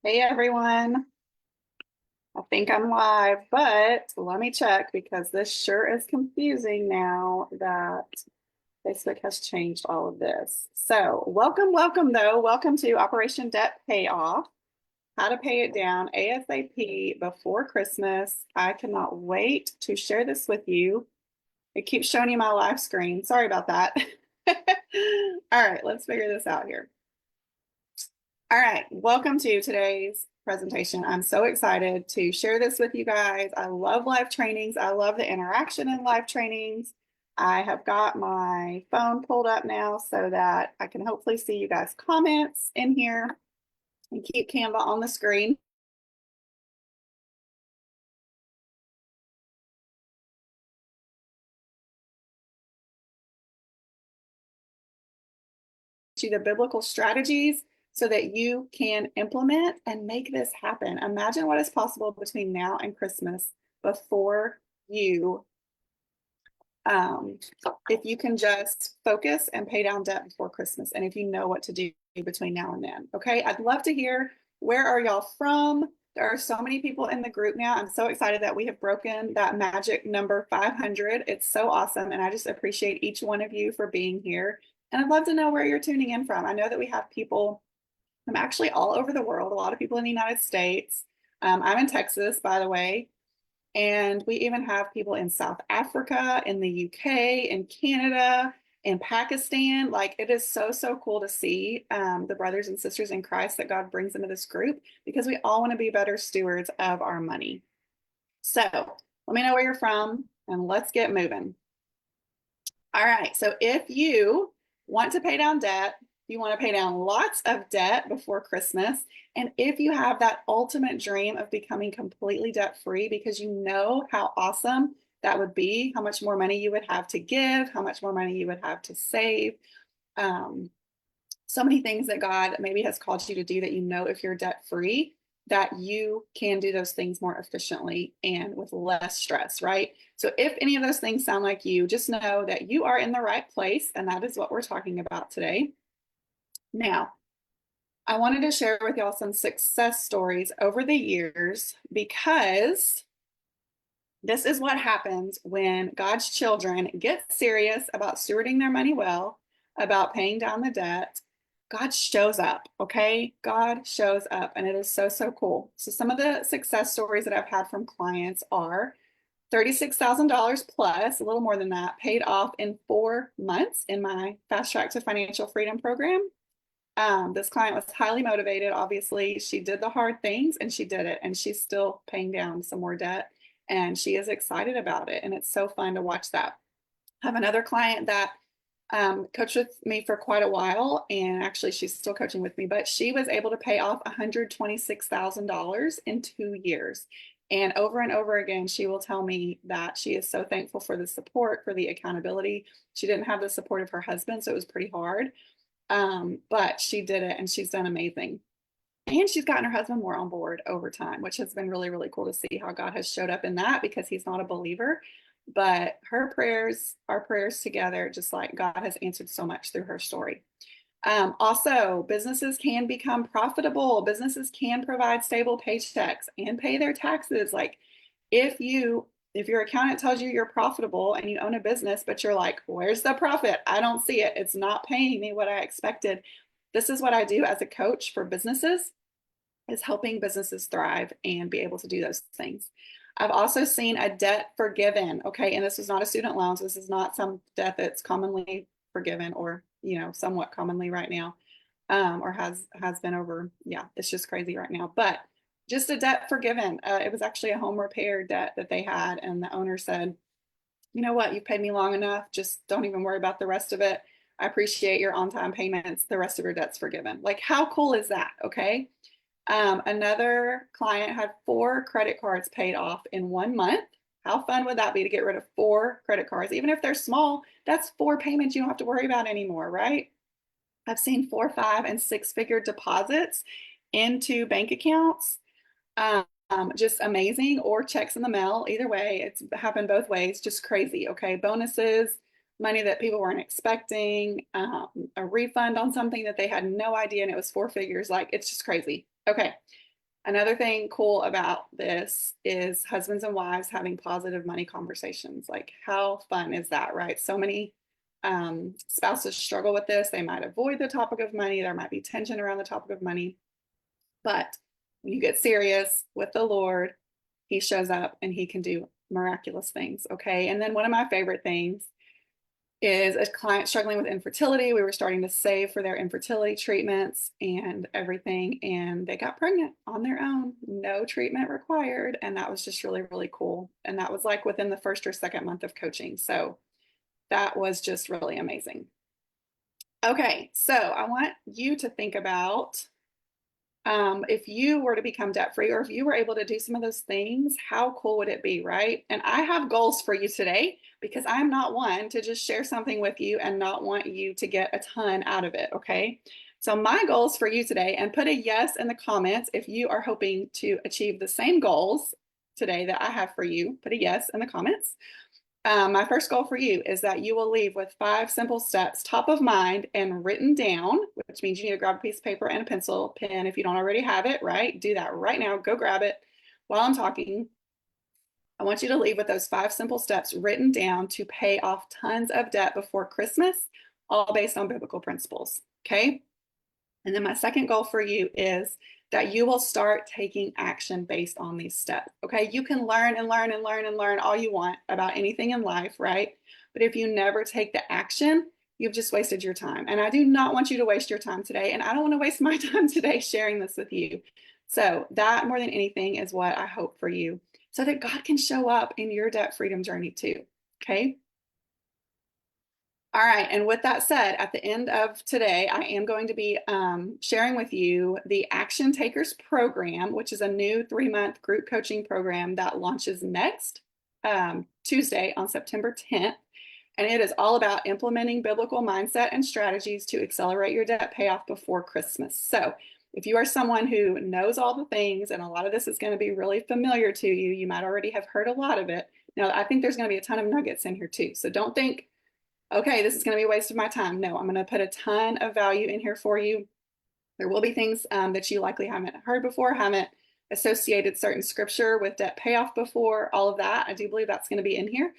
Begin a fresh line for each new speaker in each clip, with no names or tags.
Hey everyone, I think I'm live, but let me check because this sure is confusing now that Facebook has changed all of this. So, welcome though. Welcome to Operation Debt Payoff, how to pay it down ASAP before Christmas. I cannot wait to share this with you. It keeps showing you my live screen. Sorry about that. All right, let's figure this out here. All right, welcome to today's presentation. I'm so excited to share this with you guys. I love live trainings. I love the interaction in live trainings. I have got my phone pulled up now so that I can hopefully see you guys' comments in here and keep Canva on the screen. You the biblical strategies so that you can implement and make this happen. Imagine what is possible between now and Christmas before you um, if you can just focus and pay down debt before Christmas, and if you know what to do between now and then. Okay, I'd love to hear, where are y'all from? There are so many people in the group now. I'm so excited that we have broken that magic number 500. It's so awesome, and I just appreciate each one of you for being here. And I'd love to know where you're tuning in from. I know that we have people from actually all over the world, a lot of people in the United States. I'm in Texas, by the way. And we even have people in South Africa, in the UK, in Canada, in Pakistan. Like, it is so, so cool to see the brothers and sisters in Christ that God brings into this group, because we all want to be better stewards of our money. So let me know where you're from and let's get moving. All right. So if you want to pay down debt, you want to pay down lots of debt before Christmas, and if you have that ultimate dream of becoming completely debt free because you know how awesome that would be, how much more money you would have to give, how much more money you would have to save, um, so many things that God maybe has called you to do that you know if you're debt free, that you can do those things more efficiently and with less stress, right? So if any of those things sound like you, just know that you are in the right place, and that is what we're talking about today. Now, I wanted to share with y'all some success stories over the years, because this is what happens when God's children get serious about stewarding their money well, about paying down the debt. God shows up, okay? God shows up, and it is so, so cool. So, some of the success stories that I've had from clients are $36,000 plus, a little more than that, paid off in 4 months in my Fast Track to Financial Freedom program. This client was highly motivated. Obviously, she did the hard things and she did it, and she's still paying down some more debt, and she is excited about it. And it's so fun to watch that. I have another client that coached with me for quite a while, and actually, she's still coaching with me, but she was able to pay off $126,000 in 2 years. And over again, she will tell me that she is so thankful for the support, for the accountability. She didn't have the support of her husband, so it was pretty hard. But she did it, and she's done amazing. And she's gotten her husband more on board over time, which has been really, really cool to see how God has showed up in that, because he's not a believer. But her prayers, our prayers together, just like God has answered so much through her story. Also, businesses can become profitable. Businesses can provide stable paychecks and pay their taxes. Like, if you if your accountant tells you you're profitable and you own a business, but you're like, where's the profit? I don't see it. It's not paying me what I expected. This is what I do as a coach for businesses, is helping businesses thrive and be able to do those things. I've also seen a debt forgiven. Okay. And this is not a student loan. So this is not some debt that's commonly forgiven, or, somewhat commonly right now, or has been over. Yeah, it's just crazy right now. But just a debt forgiven. It was actually a home repair debt that they had. And the owner said, you know what, you've paid me long enough. Just don't even worry about the rest of it. I appreciate your on-time payments. The rest of your debt's forgiven. Like, how cool is that? Okay. Another client had 4 credit cards paid off in 1 month. How fun would that be to get rid of 4 credit cards? Even if they're small, that's 4 payments you don't have to worry about anymore, right? I've seen 4, 5, and 6-figure deposits into bank accounts. Just amazing, or checks in the mail. Either way, it's happened both ways. Just crazy. Okay. Bonuses, money that people weren't expecting, a refund on something that they had no idea, and it was 4 figures. Like, it's just crazy. Okay. Another thing cool about this is husbands and wives having positive money conversations. Like, how fun is that, right? So many spouses struggle with this. They might avoid the topic of money. There might be tension around the topic of money. But when you get serious with the Lord, He shows up and He can do miraculous things. Okay. And then one of my favorite things is a client struggling with infertility. We were starting to save for their infertility treatments and everything, and they got pregnant on their own, no treatment required. And that was just really, really cool. And that was like within the first or second month of coaching. So that was just really amazing. Okay, so I want you to think about if you were to become debt free, or if you were able to do some of those things, how cool would it be, right? And I have goals for you today because I'm not one to just share something with you and not want you to get a ton out of it, okay? So my goals for you today, and put a yes in the comments if you are hoping to achieve the same goals today that I have for you. Put a yes in the comments. My first goal for you is that you will leave with 5 simple steps, top of mind and written down, which means you need to grab a piece of paper and a pencil, pen if you don't already have it, right? Do that right now. Go grab it while I'm talking. I want you to leave with those 5 simple steps written down to pay off tons of debt before Christmas, all based on biblical principles. Okay. And then my second goal for you is that you will start taking action based on these steps. Okay. You can learn and learn and learn and learn all you want about anything in life, right? But if you never take the action, you've just wasted your time. And I do not want you to waste your time today. And I don't want to waste my time today sharing this with you. So that more than anything is what I hope for you, so that God can show up in your debt freedom journey too. Okay. All right. And with that said, at the end of today, I am going to be sharing with you the Action Takers program, which is a new 3-month group coaching program that launches next Tuesday on September 10th. And it is all about implementing biblical mindset and strategies to accelerate your debt payoff before Christmas. So if you are someone who knows all the things, and a lot of this is going to be really familiar to you, you might already have heard a lot of it. Now, I think there's going to be a ton of nuggets in here too. So don't think, okay, this is going to be a waste of my time. No, I'm going to put a ton of value in here for you. There will be things that you likely haven't heard before, haven't associated certain scripture with debt payoff before, all of that. I do believe that's going to be in here.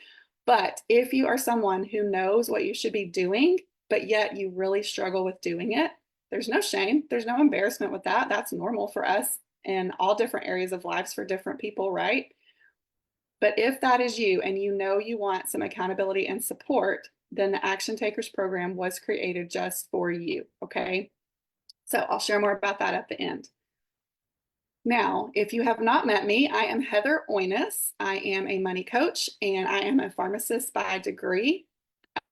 But if you are someone who knows what you should be doing, but yet you really struggle with doing it, there's no shame. There's no embarrassment with that. That's normal for us in all different areas of lives for different people, right? But if that is you and you know you want some accountability and support, then the Action Takers program was created just for you, okay? So I'll share more about that at the end. Now, if you have not met me, I am Heather Oines. I am a money coach and I am a pharmacist by degree.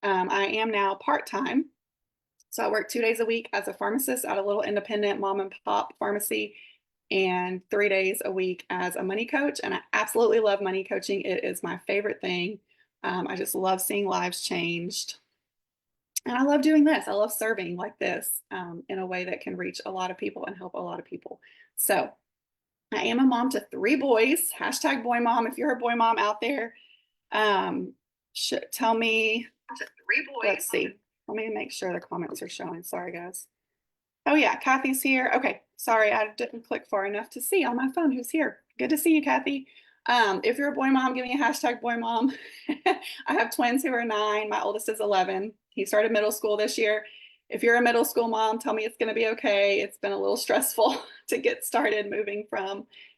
I am now part-time. So I work 2 days a week as a pharmacist at a little independent mom and pop pharmacy, and 3 days a week as a money coach. And I absolutely love money coaching. It is my favorite thing. I just love seeing lives changed. And I love doing this. I love serving like this in a way that can reach a lot of people and help a lot of people. So I am a mom to 3 boys, hashtag boy mom. If you're a boy mom out there, tell me, let's see. Let me make sure the comments are showing. Sorry, guys. Oh yeah, Kathy's here. Okay, sorry, I didn't click far enough to see on my phone who's here. Good to see you, Kathy. If you're a boy mom, give me a hashtag boy mom. I have twins who are 9. My oldest is 11. He started middle school this year. If you're a middle school mom, tell me it's going to be okay. It's been a little stressful to get started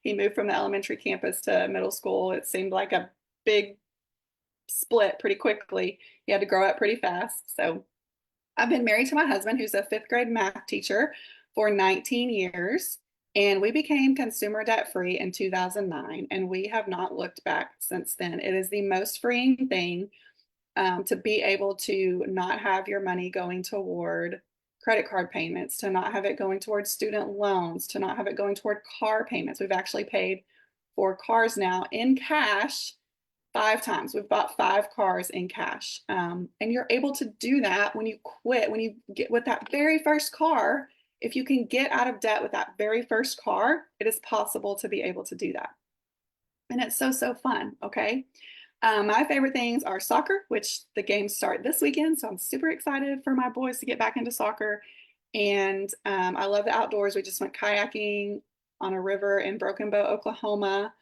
he moved from the elementary campus to middle school. It seemed like a big split pretty quickly. He had to grow up pretty fast. So I've been married to my husband, who's a 5th grade math teacher, for 19 years. And we became consumer debt free in 2009. And we have not looked back since then. It is the most freeing thing to be able to not have your money going toward credit card payments, to not have it going toward student loans, to not have it going toward car payments. We've actually paid for cars now in cash 5 times. We've bought 5 cars in cash. And you're able to do that when you quit, when you get with that very first car. If you can get out of debt with that very first car, it is possible to be able to do that. And it's so, so fun. Okay. My favorite things are soccer, which the games start this weekend. So I'm super excited for my boys to get back into soccer. And I love the outdoors. We just went kayaking on a river in Broken Bow, Oklahoma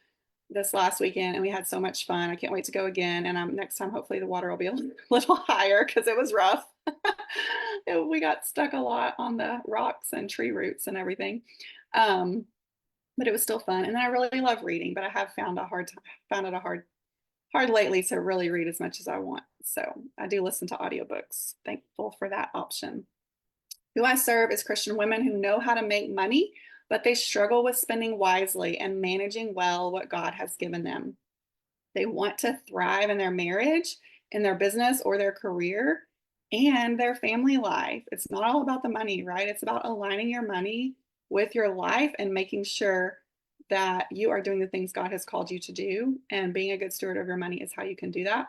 this last weekend, and we had so much fun. I can't wait to go again. And next time, hopefully the water will be a little higher because it was rough. We got stuck a lot on the rocks and tree roots and everything. Um, but it was still fun. And then I really love reading, but I have found it a hard lately to really read as much as I want. So I do listen to audiobooks. Thankful for that option. Who I serve is Christian women who know how to make money, but they struggle with spending wisely and managing well what God has given them. They want to thrive in their marriage, in their business or their career, and their family life. It's not all about the money, right? It's about aligning your money with your life and making sure that you are doing the things God has called you to do. And being a good steward of your money is how you can do that.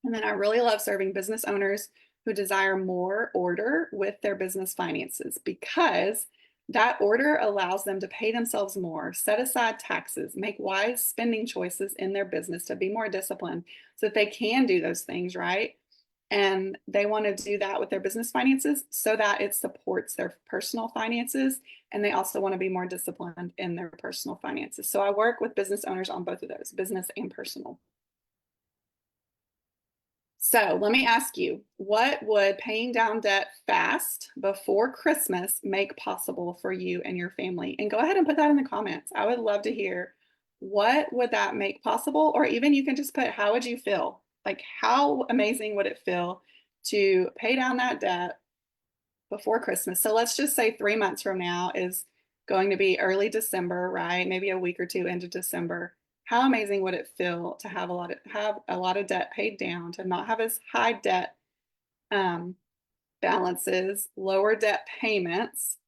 And then I really love serving business owners who desire more order with their business finances because that order allows them to pay themselves more, set aside taxes, make wise spending choices in their business to be more disciplined so that they can do those things, right? And they want to do that with their business finances so that it supports their personal finances. And they also want to be more disciplined in their personal finances. So I work with business owners on both of those, business and personal. So let me ask you, what would paying down debt fast before Christmas make possible for you and your family? And go ahead and put that in the comments. I would love to hear what would that make possible? Or even you can just put, how would you feel? Like, how amazing would it feel to pay down that debt before Christmas? So let's just say 3 months from now is going to be early December, right? Maybe a week or two into December. How amazing would it feel to have a lot of debt paid down, to not have as high debt um, balances, lower debt payments,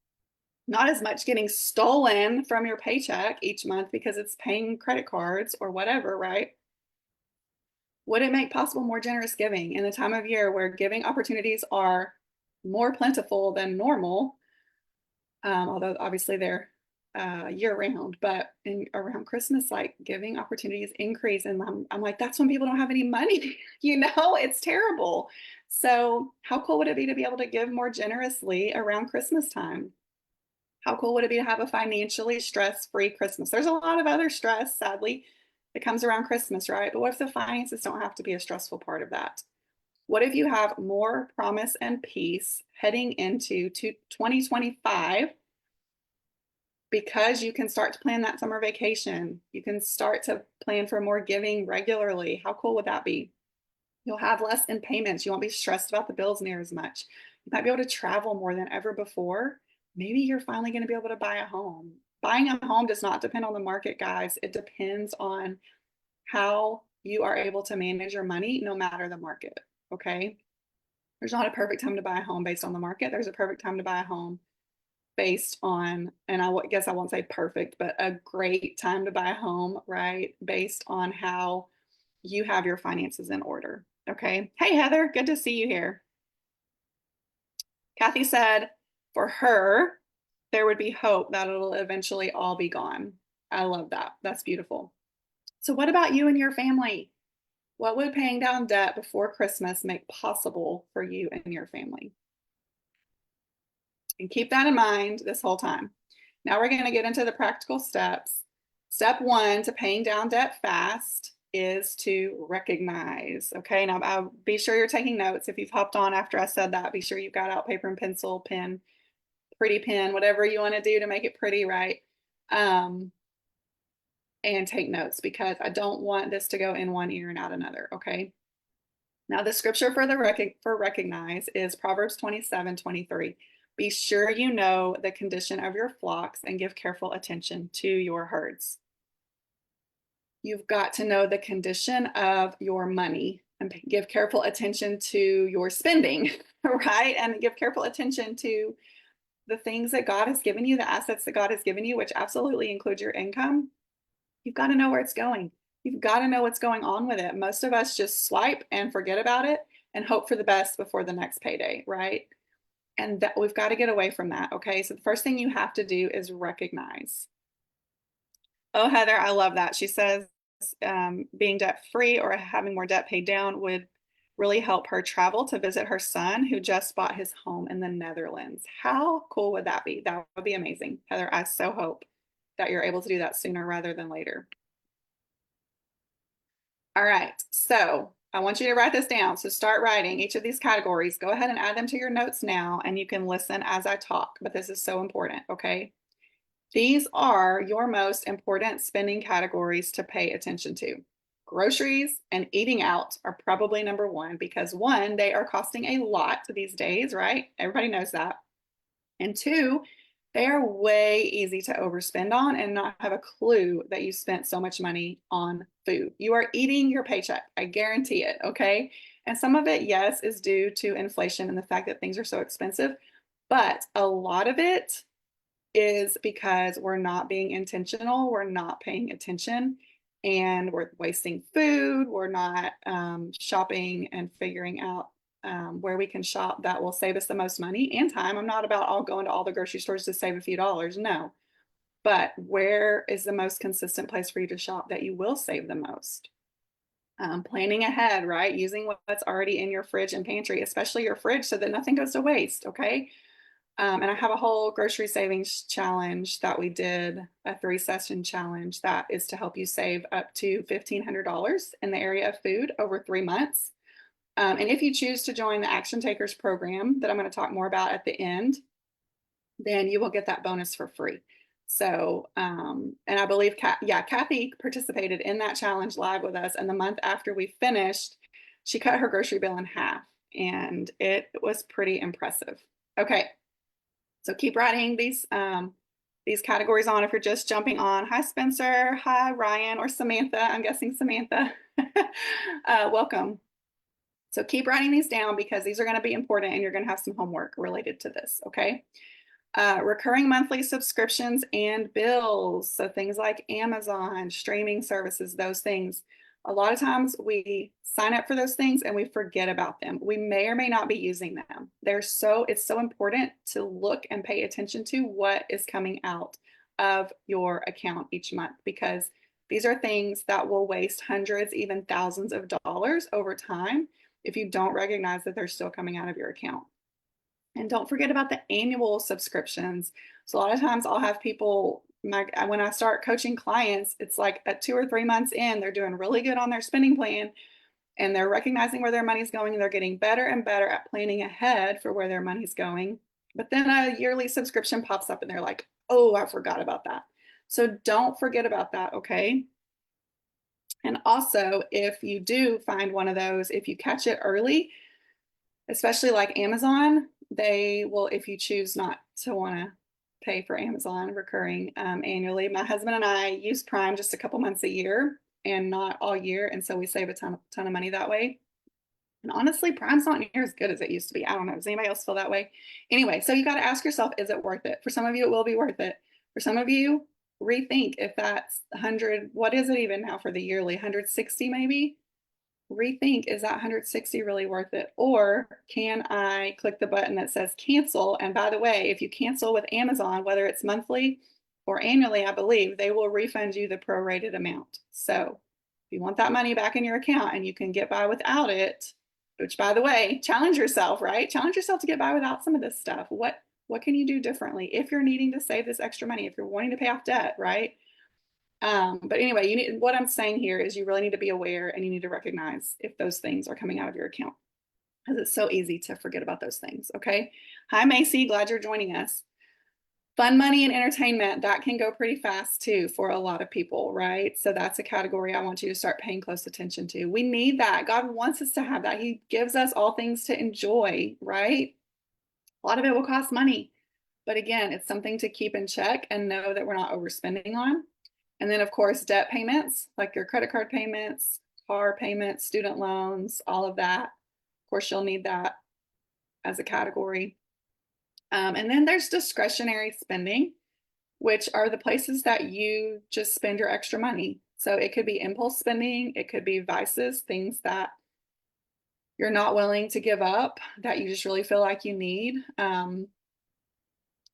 not as much getting stolen from your paycheck each month because it's paying credit cards or whatever, right? Would it make possible more generous giving in a time of year where giving opportunities are more plentiful than normal? Although obviously they're year round, but around Christmas, like giving opportunities increase. And I'm like, that's when people don't have any money, it's terrible. So how cool would it be to be able to give more generously around Christmas time? How cool would it be to have a financially stress-free Christmas? There's a lot of other stress, sadly, that comes around Christmas, right? But what if the finances don't have to be a stressful part of that? What if you have more promise and peace heading into 2025 because you can start to plan that summer vacation? You can start to plan for more giving regularly. How cool would that be? You'll have less in payments. You won't be stressed about the bills near as much. You might be able to travel more than ever before. Maybe you're finally going to be able to buy a home. Buying a home does not depend on the market, guys. It depends on how you are able to manage your money no matter the market. Okay. There's not a perfect time to buy a home based on the market. There's a perfect time to buy a home based on, and I guess I won't say perfect, but a great time to buy a home, right? Based on how you have your finances in order. Okay. Hey, Heather, good to see you here. Kathy said for her, there would be hope that it'll eventually all be gone. I love that. That's beautiful. So, what about you and your family? What would paying down debt before Christmas make possible for you and your family? And keep that in mind this whole time. Now we're going to get into the practical steps. Step one to paying down debt fast is to recognize. Okay, now I'll be sure you're taking notes. If you've hopped on after I said that, be sure you've got out paper and pencil, pen, pretty pen, whatever you want to do to make it pretty, right? And take notes because I don't want this to go in one ear and out another. Okay. Now the scripture for recognize is Proverbs 27:23. Be sure you know the condition of your flocks and give careful attention to your herds. You've got to know the condition of your money and give careful attention to your spending, right? And give careful attention to the things that God has given you, the assets that God has given you, which absolutely includes your income. You've got to know where it's going. You've got to know what's going on with it. Most of us just swipe and forget about it and hope for the best before the next payday, right? And that we've got to get away from that. Okay. So the first thing you have to do is recognize. Oh, Heather, I love that. She says being debt free or having more debt paid down would really help her travel to visit her son who just bought his home in the Netherlands. How cool would that be? That would be amazing. Heather, I so hope that you're able to do that sooner rather than later. All right, so I want you to write this down. So start writing each of these categories. Go ahead and add them to your notes now, and you can listen as I talk, but this is so important, okay? These are your most important spending categories to pay attention to. Groceries and eating out are probably number one because one, they are costing a lot these days, right? Everybody knows that. And two, they are way easy to overspend on and not have a clue that you spent so much money on food. You are eating your paycheck. I guarantee it. Okay. And some of it, yes, is due to inflation and the fact that things are so expensive. But a lot of it is because we're not being intentional, we're not paying attention, and we're wasting food. We're not shopping and figuring out where we can shop that will save us the most money and time. I'm not about all going to all the grocery stores to save a few dollars. No. But where is the most consistent place for you to shop that you will save the most? Planning ahead, right? Using what's already in your fridge and pantry, especially your fridge, so that nothing goes to waste. Okay. And I have a whole grocery savings challenge that we did, a 3-session challenge that is to help you save up to $1,500 in the area of food over 3 months. And if you choose to join the Action Takers program that I'm going to talk more about at the end, then you will get that bonus for free. So, and I believe, Kathy participated in that challenge live with us. And the month after we finished, she cut her grocery bill in half, and it was pretty impressive. Okay. So keep writing these categories on if you're just jumping on. Hi, Spencer. Hi, Ryan or Samantha. I'm guessing Samantha. Welcome. So keep writing these down because these are going to be important and you're going to have some homework related to this, okay? Recurring monthly subscriptions and bills. So things like Amazon, streaming services, those things. A lot of times we sign up for those things and we forget about them. We may or may not be using them. It's so important to look and pay attention to what is coming out of your account each month, because these are things that will waste hundreds, even thousands of dollars over time if you don't recognize that they're still coming out of your account. And don't forget about the annual subscriptions. So a lot of times I'll have people, when I start coaching clients, it's like at 2 or 3 months in, they're doing really good on their spending plan and they're recognizing where their money's going and they're getting better and better at planning ahead for where their money's going. But then a yearly subscription pops up and they're like, oh, I forgot about that. So don't forget about that, okay? And also, if you do find one of those, if you catch it early, especially like Amazon, they will, if you choose not to want to pay for Amazon recurring annually. My husband and I use Prime just a couple months a year and not all year. And so we save a ton of money that way. And honestly, Prime's not near as good as it used to be. I don't know. Does anybody else feel that way? Anyway, so you got to ask yourself, is it worth it? For some of you, it will be worth it. For some of you, rethink if that's 100, what is it even now for the yearly? 160 maybe? Rethink, is that 160 really worth it? Or can I click the button that says cancel? And by the way, if you cancel with Amazon, whether it's monthly or annually, I believe they will refund you the prorated amount. So if you want that money back in your account and you can get by without it, which by the way, challenge yourself, right? Challenge yourself to get by without some of this stuff. What can you do differently if you're needing to save this extra money, if you're wanting to pay off debt, right? But anyway, what I'm saying here is you really need to be aware and you need to recognize if those things are coming out of your account, because it's so easy to forget about those things. Okay. Hi, Macy. Glad you're joining us. Fun, money, and entertainment, that can go pretty fast too for a lot of people, right? So that's a category I want you to start paying close attention to. We need that. God wants us to have that. He gives us all things to enjoy, right? A lot of it will cost money. But again, it's something to keep in check and know that we're not overspending on. And then, of course, debt payments, like your credit card payments, car payments, student loans, all of that. Of course, you'll need that as a category. And then there's discretionary spending, which are the places that you just spend your extra money. So it could be impulse spending. It could be vices, things that you're not willing to give up that you just really feel like you need.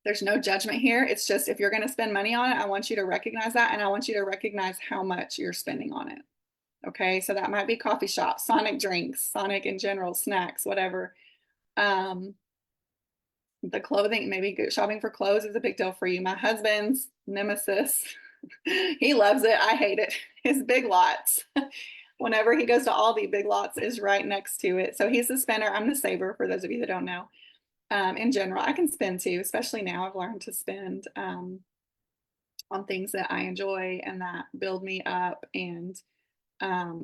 There's no judgment here. It's just, if you're going to spend money on it, I want you to recognize that. And I want you to recognize how much you're spending on it. Okay. So that might be coffee shops, Sonic drinks, Sonic in general, snacks, whatever. The clothing, maybe shopping for clothes is a big deal for you. My husband's nemesis, he loves it. I hate it. His Big Lots. Whenever he goes to Aldi, Big Lots is right next to it. So he's the spender. I'm the saver, for those of you that don't know. In general, I can spend too, especially now I've learned to spend on things that I enjoy and that build me up and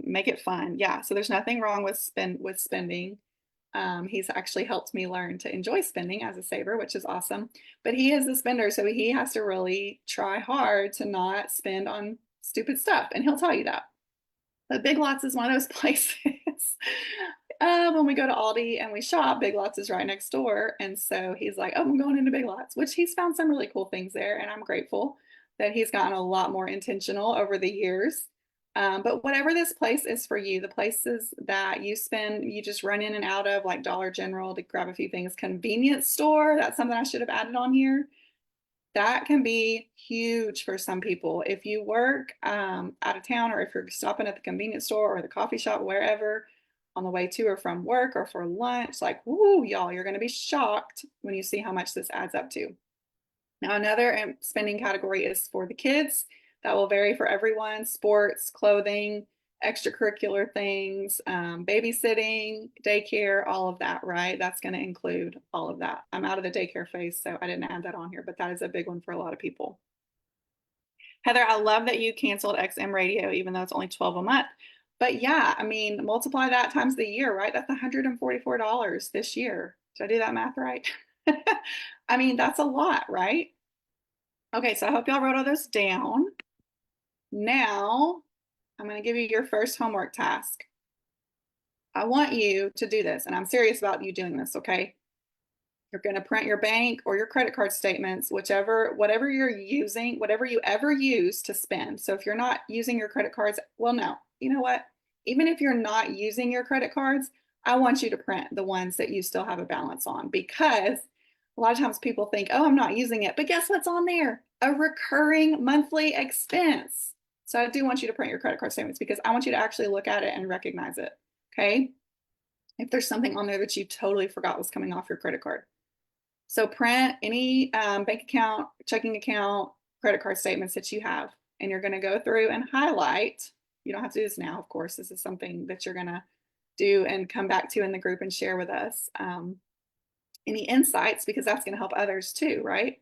make it fun. Yeah, so there's nothing wrong with spending. He's actually helped me learn to enjoy spending as a saver, which is awesome. But he is a spender, so he has to really try hard to not spend on stupid stuff, and he'll tell you that. But Big Lots is one of those places. When we go to Aldi and we shop, Big Lots is right next door. And so he's like, oh, I'm going into Big Lots, which he's found some really cool things there. And I'm grateful that he's gotten a lot more intentional over the years. But whatever this place is for you, the places that you spend, you just run in and out of, like Dollar General to grab a few things, convenience store, that's something I should have added on here. That can be huge for some people. If you work out of town, or if you're stopping at the convenience store or the coffee shop, wherever, on the way to or from work or for lunch, like, woo, y'all, you're going to be shocked when you see how much this adds up to. Now, another spending category is for the kids. That will vary for everyone: sports, clothing, extracurricular things, babysitting, daycare, all of that, right? That's going to include all of that. I'm out of the daycare phase, so I didn't add that on here, but that is a big one for a lot of people. Heather, I love that you canceled XM radio, even though it's only 12 a month. But yeah, I mean, multiply that times the year, right? That's $144 this year. Did I do that math right? I mean, that's a lot, right? Okay, so I hope y'all wrote all those down. Now, I'm going to give you your first homework task. I want you to do this, and I'm serious about you doing this, okay? You're going to print your bank or your credit card statements, whatever you're using, whatever you ever use to spend. So if you're not using your credit cards, well, no, you know what? Even if you're not using your credit cards, I want you to print the ones that you still have a balance on, because a lot of times people think, oh, I'm not using it, but guess what's on there? A recurring monthly expense. So I do want you to print your credit card statements, because I want you to actually look at it and recognize it, okay? If there's something on there that you totally forgot was coming off your credit card. So print any bank account, checking account, credit card statements that you have, and you're going to go through and highlight. You don't have to do this now, of course. This is something that you're going to do and come back to in the group and share with us. Any insights, because that's going to help others too, right?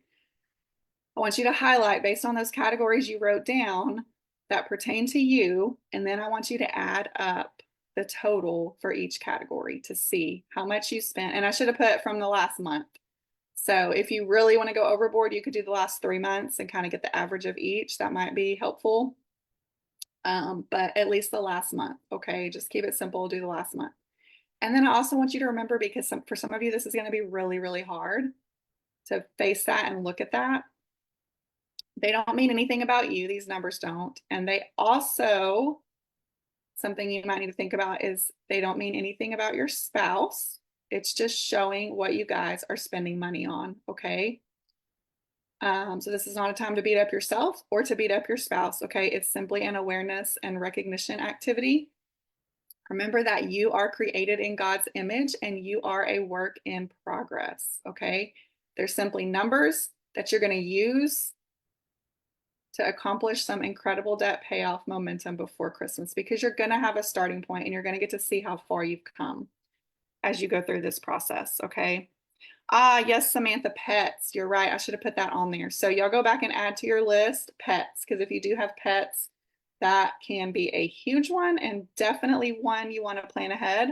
I want you to highlight based on those categories you wrote down that pertain to you, and then I want you to add up the total for each category to see how much you spent. And I should have put from the last month. So if you really want to go overboard, you could do the last 3 months and kind of get the average of each. That might be helpful. But at least the last month, okay? Just keep it simple, do the last month. And then I also want you to remember, because for some of you, this is going to be really, really hard to face that and look at that. They don't mean anything about you. These numbers don't. And they also, something you might need to think about is they don't mean anything about your spouse. It's just showing what you guys are spending money on, okay? So this is not a time to beat up yourself or to beat up your spouse, okay? It's simply an awareness and recognition activity. Remember that you are created in God's image and you are a work in progress, okay? There's simply numbers that you're going to use to accomplish some incredible debt payoff momentum before Christmas, because you're going to have a starting point and you're going to get to see how far you've come as you go through this process, okay? Ah, yes, Samantha, pets. You're right. I should have put that on there. So y'all go back and add to your list pets, because if you do have pets, that can be a huge one, and definitely one you want to plan ahead.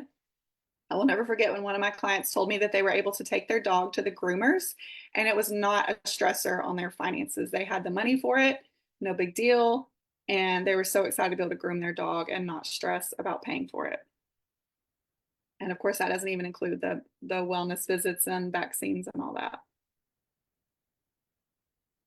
I will never forget when one of my clients told me that they were able to take their dog to the groomers and it was not a stressor on their finances. They had the money for it, no big deal. And they were so excited to be able to groom their dog and not stress about paying for it. And of course, that doesn't even include the wellness visits and vaccines and all that.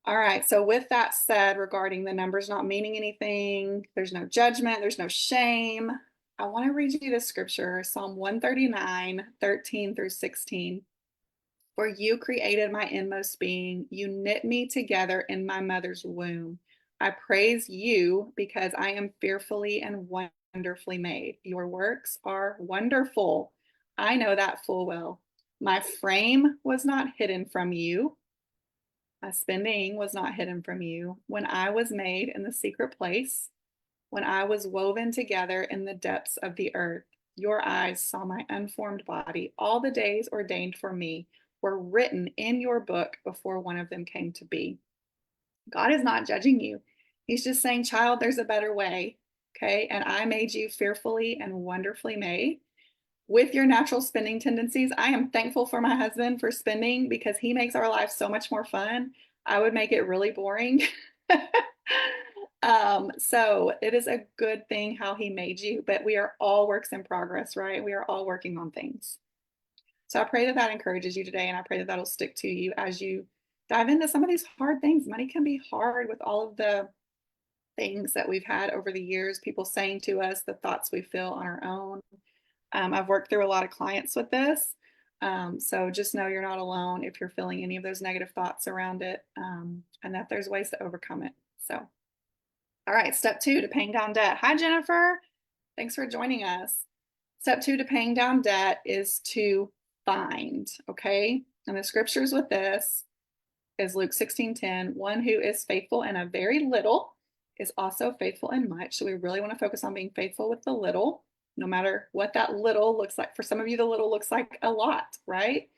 All right, so with that said, regarding the numbers not meaning anything, there's no judgment, there's no shame. I want to read you the scripture, Psalm 139, 13 through 16. For you created my inmost being. You knit me together in my mother's womb. I praise you because I am fearfully and wonderfully made. Your works are wonderful. I know that full well. My frame was not hidden from you. My spending was not hidden from you. When I was made in the secret place, when I was woven together in the depths of the earth, your eyes saw my unformed body. All the days ordained for me were written in your book before one of them came to be. God is not judging you. He's just saying, child, there's a better way. Okay. And I made you fearfully and wonderfully made with your natural spending tendencies. I am thankful for my husband for spending because he makes our life so much more fun. I would make it really boring. So it is a good thing how he made you, but we are all works in progress, right? We are all working on things. So I pray that that encourages you today, and I pray that that'll stick to you as you dive into some of these hard things. Money can be hard with all of the things that we've had over the years, people saying to us the thoughts we feel on our own. I've worked through a lot of clients with this. So just know you're not alone if you're feeling any of those negative thoughts around it, and that there's ways to overcome it. So, all right, step 2 to paying down debt. Hi, Jennifer. Thanks for joining us. Step 2 to paying down debt is to find, okay? And the scriptures with this is Luke 16:10. One who is faithful in a very little is also faithful in much. So we really want to focus on being faithful with the little, no matter what that little looks like. For some of you, the little looks like a lot, right?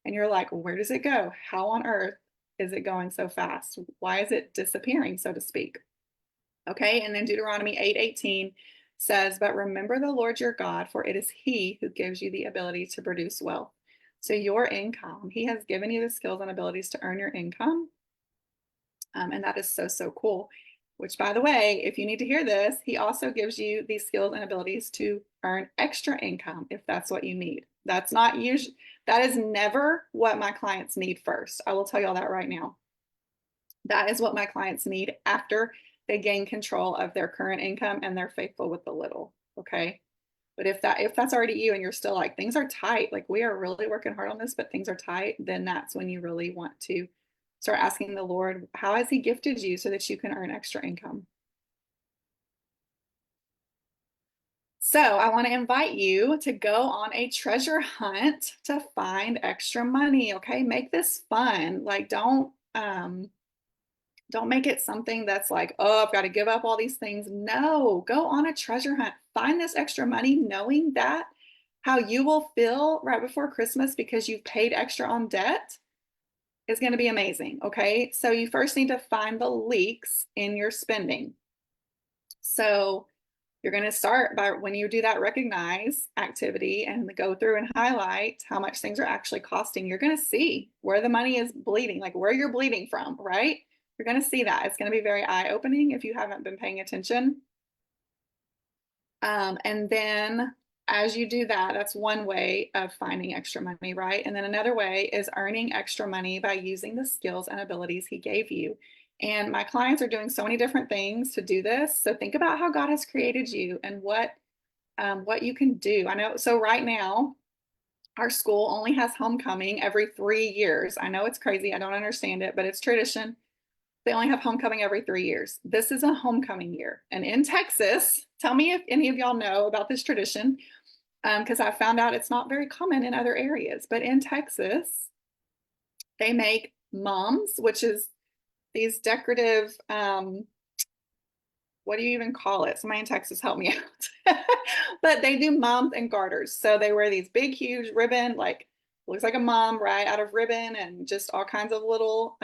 And you're like, where does it go? How on earth is it going so fast? Why is it disappearing, so to speak? Okay, and then Deuteronomy 8:18 says, but remember the Lord your God, for it is he who gives you the ability to produce wealth. So your income, he has given you the skills and abilities to earn your income. And that is so, so cool. Which, by the way, if you need to hear this, he also gives you these skills and abilities to earn extra income if that's what you need. That's not usually, that is never what my clients need first. I will tell y'all that right now. That is what my clients need after they gain control of their current income and they're faithful with the little. Okay. But if that's already you and you're still like, things are tight, like we are really working hard on this, but things are tight, then that's when you really want to start asking the Lord, how has he gifted you so that you can earn extra income? So I want to invite you to go on a treasure hunt to find extra money. Okay. Make this fun. Like don't make it something that's like, oh, I've got to give up all these things. No, go on a treasure hunt. Find this extra money, knowing that how you will feel right before Christmas because you've paid extra on debt is going to be amazing. Okay. So you first need to find the leaks in your spending. So you're going to start by when you do that recognize activity and go through and highlight how much things are actually costing. You're going to see where the money is bleeding, like where you're bleeding from, right? You're going to see that. It's going to be very eye-opening if you haven't been paying attention. And then as you do that, that's one way of finding extra money, right? And then another way is earning extra money by using the skills and abilities he gave you. And my clients are doing so many different things to do this. So think about how God has created you and what you can do. I know. So right now, our school only has homecoming every 3 years. I know it's crazy. I don't understand it, but it's tradition. They only have homecoming every 3 years. This is a homecoming year. And in Texas, tell me if any of y'all know about this tradition, because I found out it's not very common in other areas. But in Texas, they make mums, which is these decorative, what do you even call it? Somebody in Texas help me out. But they do mums and garters. So they wear these big, huge ribbon, like looks like a mom, right, out of ribbon, and just all kinds of little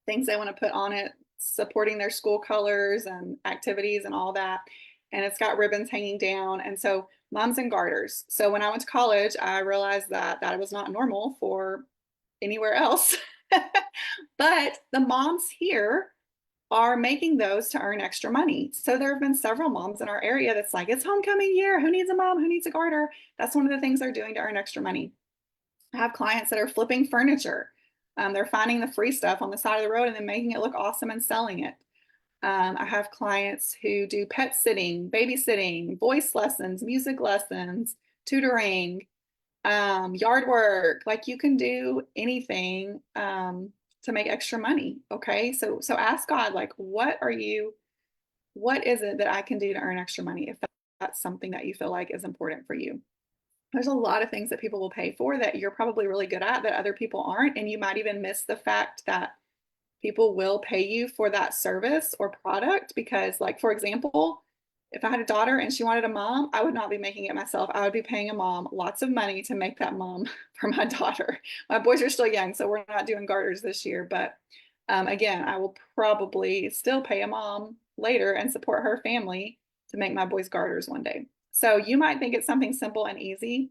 things they want to put on it, supporting their school colors and activities and all that. And it's got ribbons hanging down. And so mums and garters. So when I went to college, I realized that that was not normal for anywhere else. But the moms here are making those to earn extra money. So there have been several moms in our area that's like, it's homecoming year. Who needs a mom? Who needs a garter? That's one of the things they're doing to earn extra money. I have clients that are flipping furniture. They're finding the free stuff on the side of the road and then making it look awesome and selling it. I have clients who do pet sitting, babysitting, voice lessons, music lessons, tutoring, yard work. Like you can do anything to make extra money. Okay. So ask God, like, what is it that I can do to earn extra money if that's something that you feel like is important for you? There's a lot of things that people will pay for that you're probably really good at that other people aren't. And you might even miss the fact that people will pay you for that service or product because, like, for example, if I had a daughter and she wanted a mom, I would not be making it myself. I would be paying a mom lots of money to make that mom for my daughter. My boys are still young, so we're not doing garters this year. But again, I will probably still pay a mom later and support her family to make my boys garters one day. So you might think it's something simple and easy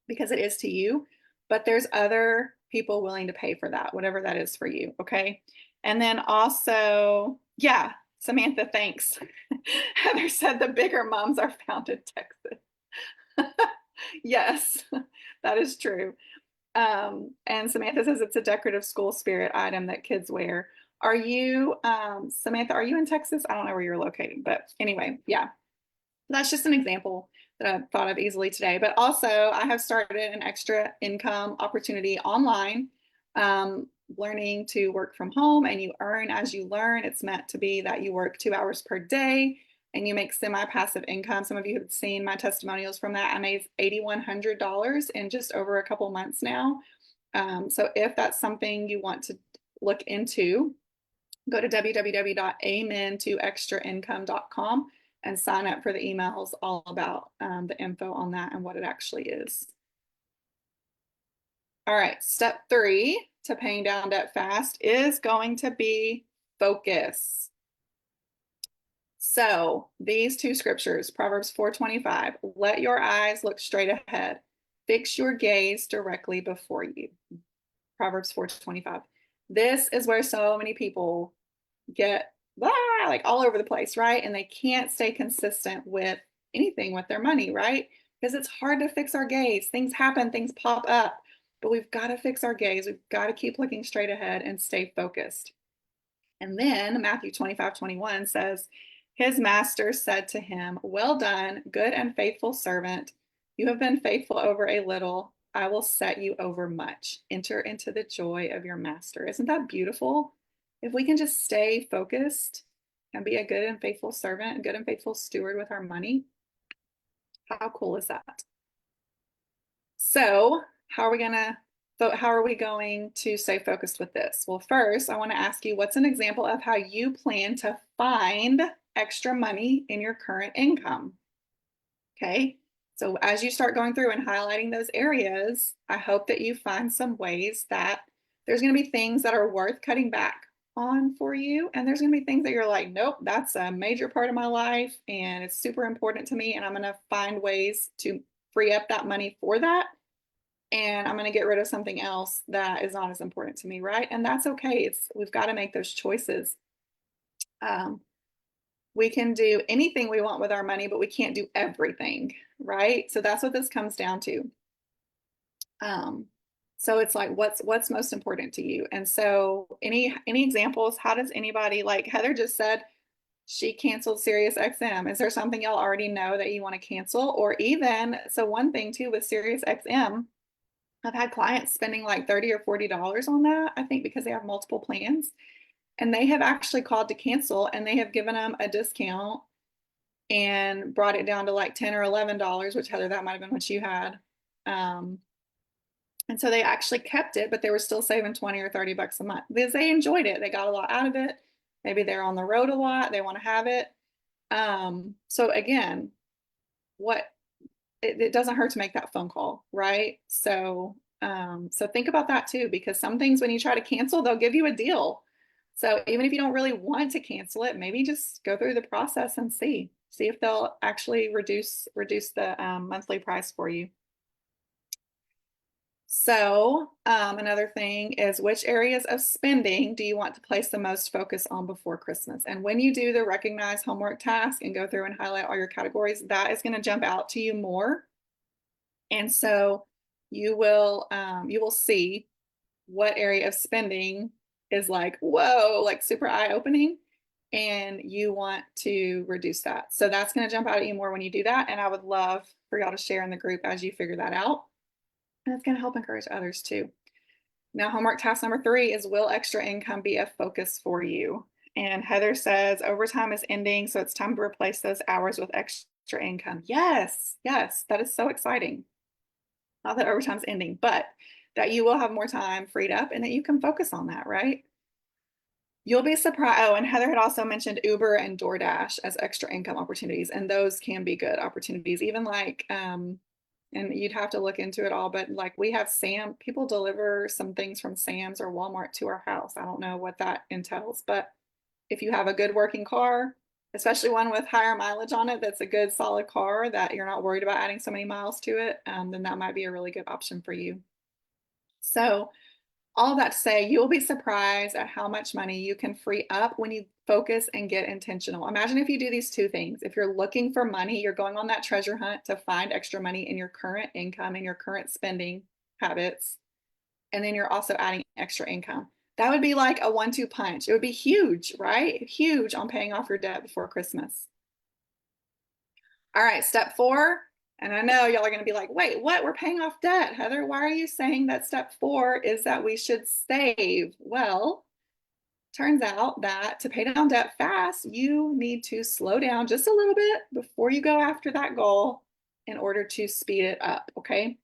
because it is to you, but there's other people willing to pay for that, whatever that is for you. Okay. And then also, yeah, Samantha, thanks. Heather said the bigger moms are found in Texas. Yes, that is true. And Samantha says it's a decorative school spirit item that kids wear. Are you, Samantha, are you in Texas? I don't know where you're located, but anyway, yeah, that's just an example that I thought of easily today. But also, I have started an extra income opportunity online, learning to work from home, and you earn as you learn. It's meant to be that you work 2 hours per day and you make semi-passive income. Some of you have seen my testimonials from that. I made $8,100 in just over a couple months now. So if that's something you want to look into, go to www.amen2extraincome.com and sign up for the emails all about the info on that and what it actually is. All right, step 3 to paying down debt fast is going to be focus. So these two scriptures, Proverbs 4:25, let your eyes look straight ahead. Fix your gaze directly before you. Proverbs 4:25. This is where so many people get like all over the place, right? And they can't stay consistent with anything with their money, right? Because it's hard to fix our gaze. Things happen, things pop up, but we've got to fix our gaze. We've got to keep looking straight ahead and stay focused. And then Matthew 25:21 says, his master said to him, well done, good and faithful servant. You have been faithful over a little. I will set you over much. Enter into the joy of your master. Isn't that beautiful? If we can just stay focused and be a good and faithful servant, a good and faithful steward with our money, how cool is that? So how are we going to stay focused with this? Well, first, I want to ask you, what's an example of how you plan to find extra money in your current income? Okay. So as you start going through and highlighting those areas, I hope that you find some ways that there's going to be things that are worth cutting back on for you. And there's going to be things that you're like, nope, that's a major part of my life and it's super important to me. And I'm going to find ways to free up that money for that. And I'm going to get rid of something else that is not as important to me, right? And that's okay. We've got to make those choices. We can do anything we want with our money, but we can't do everything, right? So that's what this comes down to. So it's like, what's most important to you? And so any examples? How does anybody, like Heather just said, she canceled Sirius XM. Is there something y'all already know that you want to cancel? Or even, so one thing too with Sirius XM, I've had clients spending like $30 or $40 on that, I think, because they have multiple plans. And they have actually called to cancel and they have given them a discount and brought it down to like $10 or $11, which Heather, that might have been what you had. And so they actually kept it, but they were still saving 20 or 30 bucks a month because they enjoyed it. They got a lot out of it. Maybe they're on the road a lot. They want to have it. So again, it doesn't hurt to make that phone call, right? So think about that too, because some things when you try to cancel, they'll give you a deal. So even if you don't really want to cancel it, maybe just go through the process and see if they'll actually reduce the monthly price for you. So another thing is, which areas of spending do you want to place the most focus on before Christmas? And when you do the recognize homework task and go through and highlight all your categories, that is going to jump out to you more. And so you will see what area of spending is like, whoa, like super eye-opening, and you want to reduce that. So that's going to jump out at you more when you do that. And I would love for y'all to share in the group as you figure that out. And it's going to help encourage others too. Now, homework task number 3 is, will extra income be a focus for you? And Heather says overtime is ending, so it's time to replace those hours with extra income. Yes, that is so exciting. not that overtime's ending, but that you will have more time freed up and that you can focus on that, right? You'll be surprised. Oh, and Heather had also mentioned Uber and DoorDash as extra income opportunities, and those can be good opportunities. Even like, and you'd have to look into it all, but like we have people deliver some things from Sam's or Walmart to our house. I don't know what that entails, but if you have a good working car, especially one with higher mileage on it, that's a good solid car that you're not worried about adding so many miles to it, then that might be a really good option for you. So all that to say, you'll be surprised at how much money you can free up when you focus and get intentional. Imagine if you do these two things. If you're looking for money, you're going on that treasure hunt to find extra money in your current income and your current spending habits. And then you're also adding extra income. That would be like a 1-2 punch. It would be huge, right? Huge on paying off your debt before Christmas. All right, step 4. And I know y'all are going to be like, wait, what? We're paying off debt, Heather. Why are you saying that step 4 is that we should save? Well, turns out that to pay down debt fast, you need to slow down just a little bit before you go after that goal in order to speed it up, okay?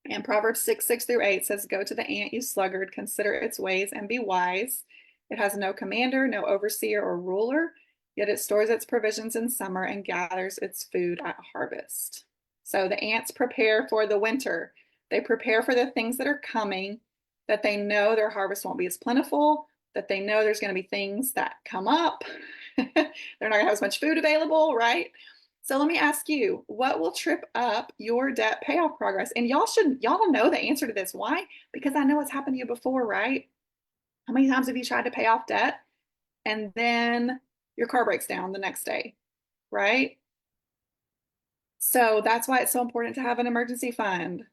And Proverbs 6:6-8 says, go to the ant, you sluggard, consider its ways and be wise. It has no commander, no overseer or ruler, yet it stores its provisions in summer and gathers its food at harvest. So the ants prepare for the winter. They prepare for the things that are coming, that they know their harvest won't be as plentiful, that they know there's going to be things that come up. They're not going to have as much food available, right? So let me ask you, what will trip up your debt payoff progress? And y'all know the answer to this. Why? Because I know it's happened to you before, right? How many times have you tried to pay off debt and then your car breaks down the next day, right? So that's why it's so important to have an emergency fund,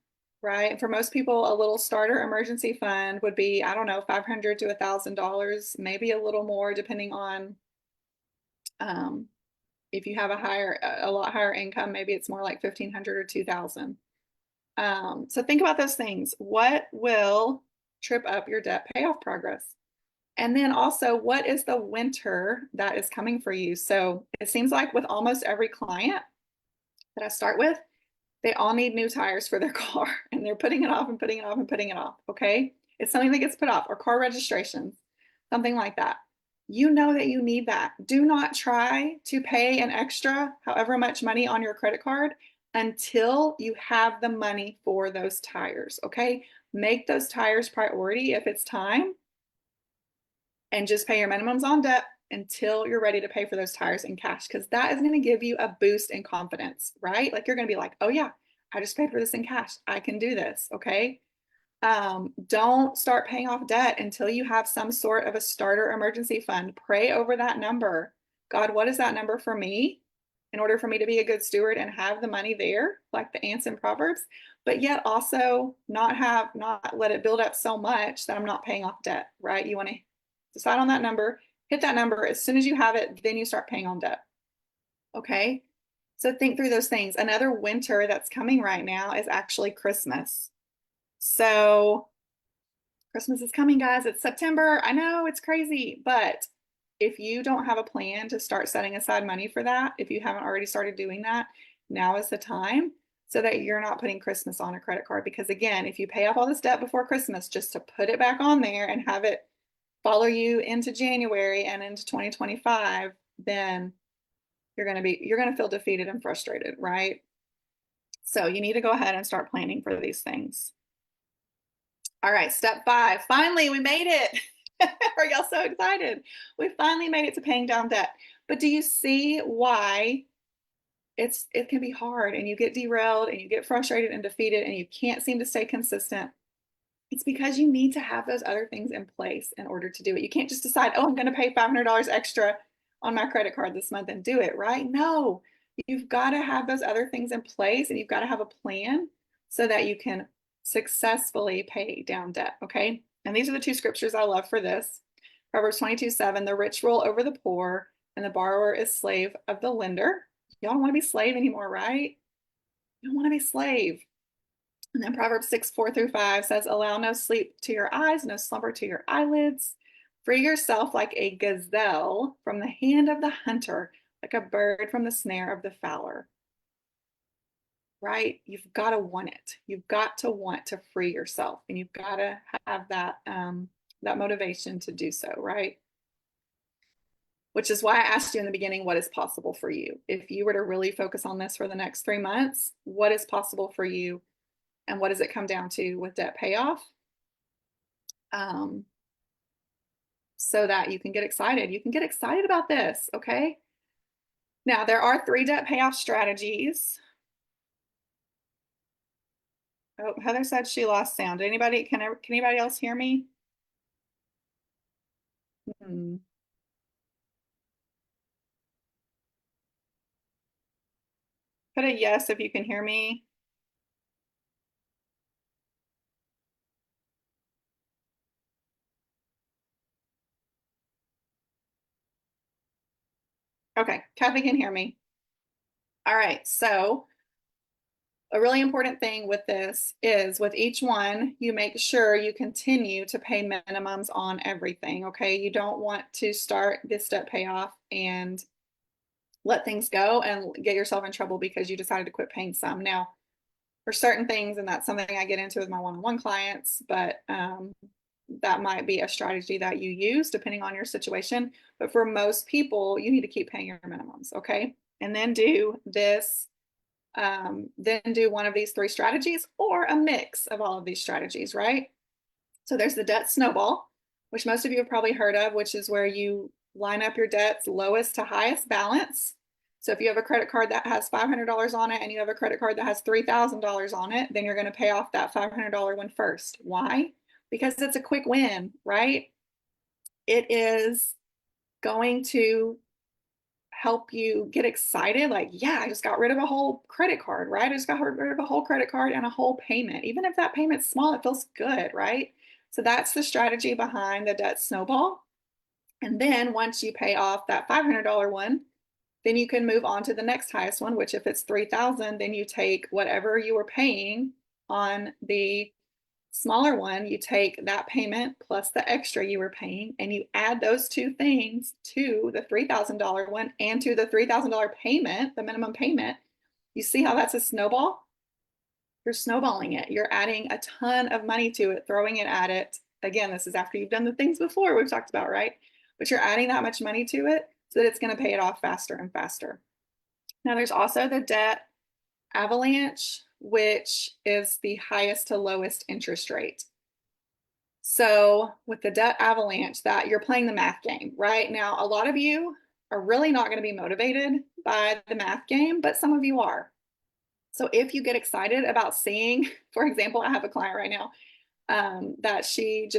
right? And for most people, a little starter emergency fund would be, I don't know, $500 to $1,000, maybe a little more, depending on if you have a lot higher income, maybe it's more like 1,500 or 2,000. So think about those things. What will trip up your debt payoff progress? And then also, what is the winter that is coming for you? So it seems like with almost every client that I start with, they all need new tires for their car and they're putting it off and putting it off and putting it off. Okay. It's something that gets put off, or car registrations, something like that. You know that you need that. Do not try to pay an extra, however much money on your credit card until you have the money for those tires. Okay. Make those tires priority if it's time, and just pay your minimums on debt until you're ready to pay for those tires in cash, because that is going to give you a boost in confidence, right? Like you're going to be like, oh yeah, I just paid for this in cash. I can do this. Okay. Don't start paying off debt until you have some sort of a starter emergency fund. Pray over that number. God, what is that number for me in order for me to be a good steward and have the money there, like the ants in Proverbs, but yet also not let it build up so much that I'm not paying off debt, right? You want to decide on that number, hit that number. As soon as you have it, then you start paying on debt. Okay. So think through those things. Another winter that's coming right now is actually Christmas. So Christmas is coming, guys. It's September. I know it's crazy, but if you don't have a plan to start setting aside money for that, if you haven't already started doing that, now is the time, so that you're not putting Christmas on a credit card. Because again, if you pay off all this debt before Christmas just to put it back on there and have it follow you into January and into 2025, then you're going to feel defeated and frustrated, right? So you need to go ahead and start planning for these things. All right, step 5. Finally, we made it. Are y'all so excited? We finally made it to paying down debt. But do you see why it can be hard, and you get derailed and you get frustrated and defeated and you can't seem to stay consistent? It's because you need to have those other things in place in order to do it. You can't just decide, oh, I'm going to pay $500 extra on my credit card this month and do it, right? No, you've got to have those other things in place, and you've got to have a plan so that you can successfully pay down debt, okay? And these are the two scriptures I love for this. Proverbs 22:7, the rich rule over the poor, and the borrower is slave of the lender. Y'all don't want to be slave anymore, right? You don't want to be slave. And then Proverbs 6:4-5 says, allow no sleep to your eyes, no slumber to your eyelids. Free yourself like a gazelle from the hand of the hunter, like a bird from the snare of the fowler. right? You've got to want it. You've got to want to free yourself, and you've got to have that motivation to do so, right? Which is why I asked you in the beginning, what is possible for you? If you were to really focus on this for the next 3 months, what is possible for you? And what does it come down to with debt payoff? Um, so that you can get excited. You can get excited about this, okay? Now, there are 3 debt payoff strategies. Oh, Heather said she lost sound. Can anybody else hear me? Hmm. Put a yes if you can hear me. Okay, Kathy can hear me. All right, so a really important thing with this is with each one, you make sure you continue to pay minimums on everything, okay? You don't want to start this debt payoff and let things go and get yourself in trouble because you decided to quit paying some. Now, for certain things, and that's something I get into with my one-on-one clients, but that might be a strategy that you use depending on your situation. But for most people, you need to keep paying your minimums, okay? And then do this, then do one of these 3 strategies or a mix of all of these strategies, right? So there's the debt snowball, which most of you have probably heard of, which is where you line up your debts lowest to highest balance. So if you have a credit card that has $500 on it and you have a credit card that has $3,000 on it, then you're going to pay off that $500 one first. Why? Because it's a quick win, right? It is going to help you get excited. Like, yeah, I just got rid of a whole credit card, right? I just got rid of a whole credit card and a whole payment. Even if that payment's small, it feels good, right? So that's the strategy behind the debt snowball. And then once you pay off that $500 one, then you can move on to the next highest one, which if it's 3,000, then you take whatever you were paying on the smaller one, you take that payment plus the extra you were paying, and you add those 2 things to the $3,000 one and to the $3,000 payment, the minimum payment. You see how that's a snowball? You're snowballing it. You're adding a ton of money to it, throwing it at it. Again, this is after you've done the things before we've talked about, right? But you're adding that much money to it so that it's going to pay it off faster and faster. Now, there's also the debt avalanche, which is the highest to lowest interest rate. So with the debt avalanche, that you're playing the math game, right? Now, a lot of you are really not going to be motivated by the math game, but some of you are. So if you get excited about seeing, for example, I have a client right now that she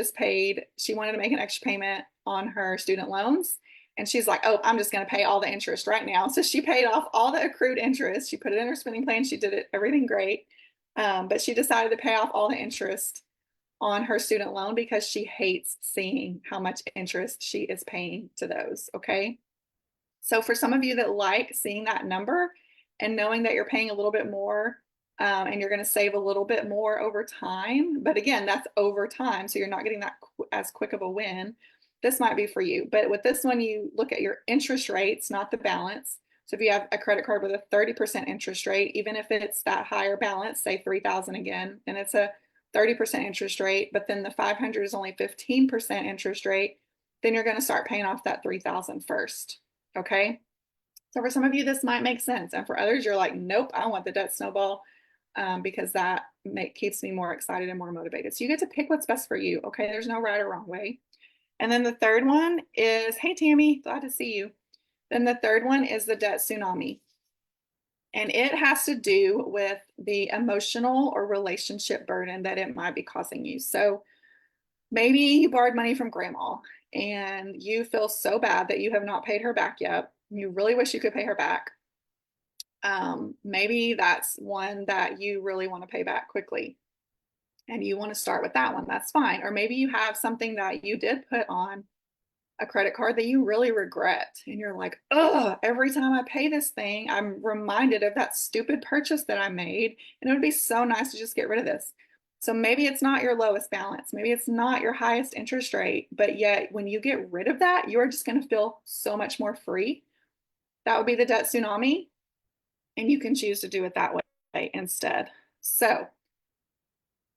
wanted to make an extra payment on her student loans. And she's like, oh, I'm just going to pay all the interest right now. So she paid off all the accrued interest. She put it in her spending plan. She did it, everything great. But she decided to pay off all the interest on her student loan because she hates seeing how much interest she is paying to those. Okay. So for some of you that like seeing that number and knowing that you're paying a little bit more and you're going to save a little bit more over time, but again, that's over time. So you're not getting that as quick of a win. This might be for you. But with this one, you look at your interest rates, not the balance. So if you have a credit card with a 30% interest rate, even if it's that higher balance, say 3,000 again, and it's a 30% interest rate, but then the 500 is only 15% interest rate, then you're going to start paying off that 3,000 first. Okay. So for some of you, this might make sense. And for others, you're like, nope, I want the debt snowball because that keeps me more excited and more motivated. So you get to pick what's best for you. Okay. There's no right or wrong way. And then the third one is, hey, Tammy, glad to see you. Then the third one is the debt tsunami. And it has to do with the emotional or relationship burden that it might be causing you. So maybe you borrowed money from grandma and you feel so bad that you have not paid her back yet. You really wish you could pay her back. Maybe that's one that you really want to pay back quickly and you want to start with that one. That's fine. Or maybe you have something that you did put on a credit card that you really regret. And you're like, oh, every time I pay this thing, I'm reminded of that stupid purchase that I made. And it would be so nice to just get rid of this. So maybe it's not your lowest balance. Maybe it's not your highest interest rate, but yet when you get rid of that, you're just going to feel so much more free. That would be the debt tsunami. And you can choose to do it that way. replay instead. So